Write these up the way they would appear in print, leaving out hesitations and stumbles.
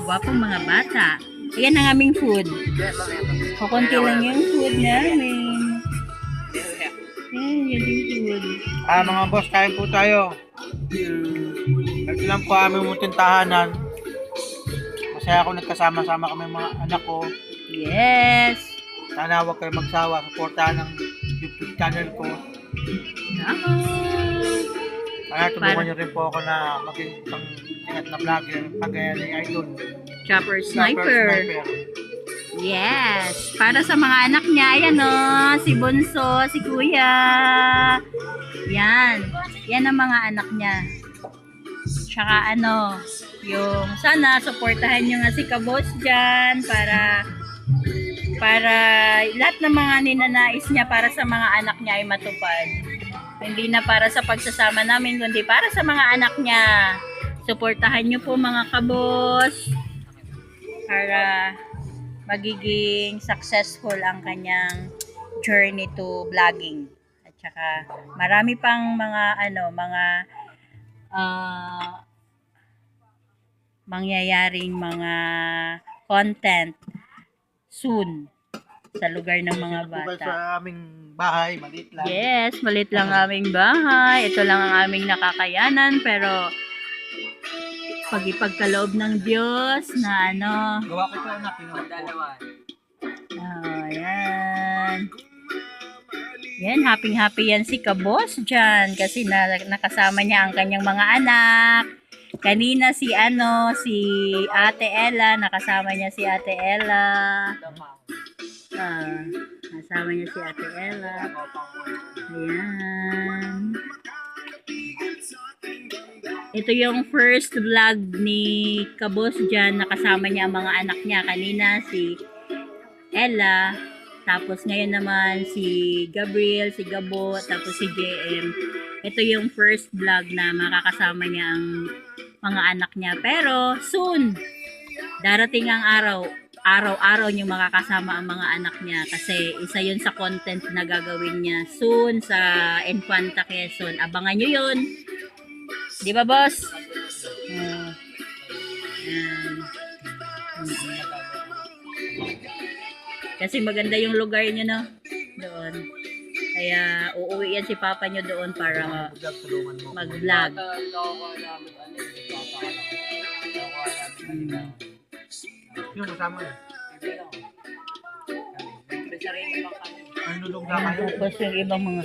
gwapong mga bata. Ayan ang aming food. Kukunti lang yung food namin. Ayan, yan yung food. Mga boss, kain po tayo. Ito lang po aming munting tahanan. Masaya ako nagkasama-sama kami mga anak ko. Yes! Sana huwag kayo magsawa. Supportahan ng YouTube channel ko. Kaya tulungan niyo rin po ako na maging isang sikat na vlogger kagaya ni Idol. Chopper Sniper. Yes! Para sa mga anak niya, ayan o, si Bunso, si Kuya. Yan. Yan ang mga anak niya. Tsaka ano, yung sana supportahan nyo nga si Kabos dyan para lahat ng mga ninanais niya para sa mga anak niya ay matupad. Hindi na para sa pagsasama namin, kundi para sa mga anak niya. Suportahan nyo po mga kabos para magiging successful ang kanyang journey to vlogging. At saka marami pang mangyayaring mga content soon sa lugar ng mga bata. Sa aming bahay, maliit lang. Yes, maliit lang aming bahay. Ito lang ang aming nakakayanan, pero pag ipagkaloob ng Diyos na ano. Gawa ko ito anak, yung dalawa. Yan. Yan, happy yan si Kabos dyan kasi nakasama niya ang kanyang mga anak. Kanina si Ate Ella, nakasama niya si Ate Ella. Kasama niya si Ate Ella. Ayan. Ito yung first vlog ni Kabos dyan. Nakasama niya ang mga anak niya. Kanina si Ella. Tapos ngayon naman si Gabriel, si Gabo, tapos si JM. Ito yung first vlog na makakasama niya ang mga anak niya. Pero soon, darating ang araw-araw niyo makakasama ang mga anak niya kasi isa yun sa content na gagawin niya soon sa Infanta Quezon. Abangan nyo yun. Di ba, boss? Yan. Kasi maganda yung lugar nyo, no? Doon. Kaya uuwi yan si papa nyo doon para mag-vlog. Yung kasama yun. Ano lulog na kayo? Tapos yung ibang mga...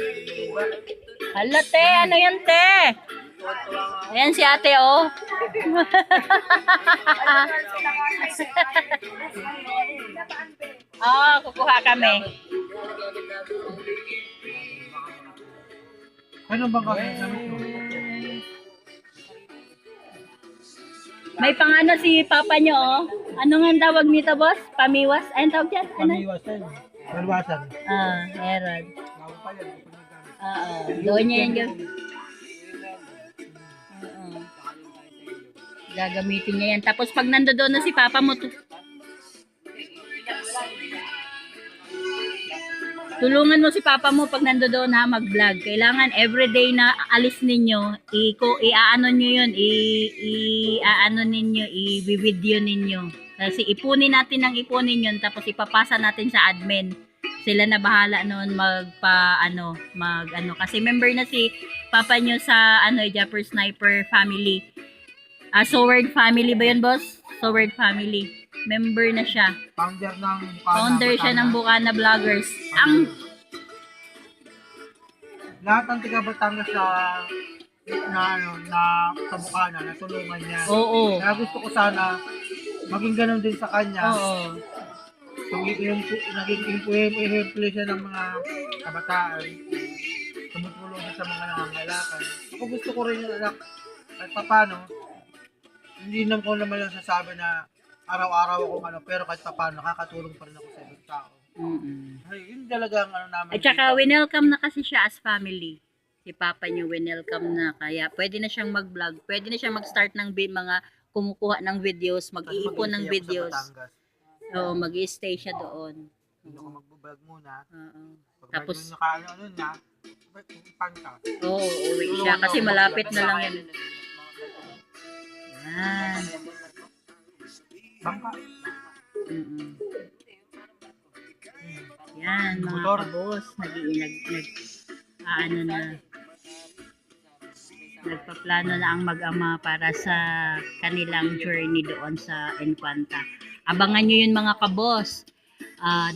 Hala, te! Ano yan, te? Ayan si ate, oh. Kukuha kami. Ano bang kami namin ito? May pangano si papa nyo, oh. Ano nga tawag nito, boss? Pamiwas? Ayun tawag dyan? Ano? Pamiwasan. Malwasan. Meron. Doon niya yan. Gagamitin niya yan. Tapos pag nandoon na si papa mo, tulungan mo si papa mo pag nandoon ha, mag-vlog. Kailangan everyday na alis ninyo, i-aano nyo yun, i-video ninyo. Kasi ipunin natin ng ipunin yun, tapos ipapasa natin sa admin. Sila na bahala noon kasi member na si papa nyo sa Chopper Sniper family. Sword family ba yun, boss? Sword family. Member na siya. Founder siya ng Bukana Vloggers. Lahat ng tiga Batangas sa Bukana, natulungan niya. Oo. Kaya gusto ko sana maging ganun din sa kanya. Oo. Naging influence siya ng mga kabataan. Tumutulong siya sa mga nangangailangan. Ako gusto ko rin yung anak at papano, hindi naman ko naman lang sasabi na araw-araw ako pero kahit papano nakakatulong pa rin ako sa ibang tao. Ay, yun talaga ang namin. At saka winelcome na kasi siya as family. Si papa niyo winelcome na, kaya pwede na siyang mag-vlog, pwede na siyang mag-start ng mga kumukuha ng videos, mag-iipon ng videos. Oo, mag-i-stay siya doon. Hindi ako mag-vlog muna. Tapos ano niya, panta. Oo, uwi siya kasi malapit na lang yan. Yan. Bangka. Mm-mm. Yan, mga Motor. kabos, ano na, nagpaplano na ang mag-ama para sa kanilang journey doon sa Infanta. Abangan nyo yun mga kabos.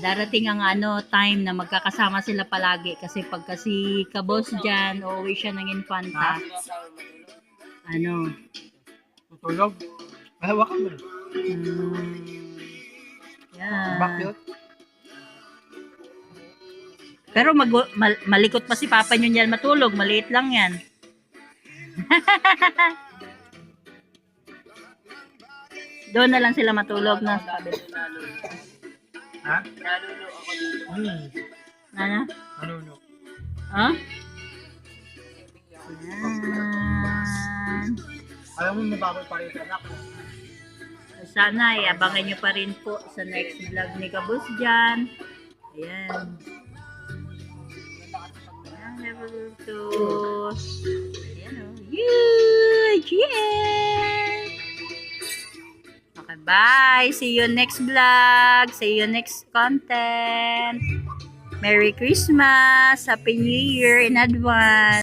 Darating ang time na magkakasama sila palagi kasi pag kasi kabos dyan, uuwi siya ng Infanta. Tutulog. Hawakan mo. Yan. Bakit? Pero malikot pa si Papa nyo yan matulog. Maliit lang yan. Doon na lang sila matulog na. Ha? Ano? Manuno. Ha? Yan. Alam mo, mababoy pa rin sa anak. Sana abangan nyo pa rin po sa next vlog ni Kabus dyan. Ayan. Level 2. Ayan o. Huge! Yeah! Okay, bye! See you next vlog! See you next content! Merry Christmas! Happy New Year in advance!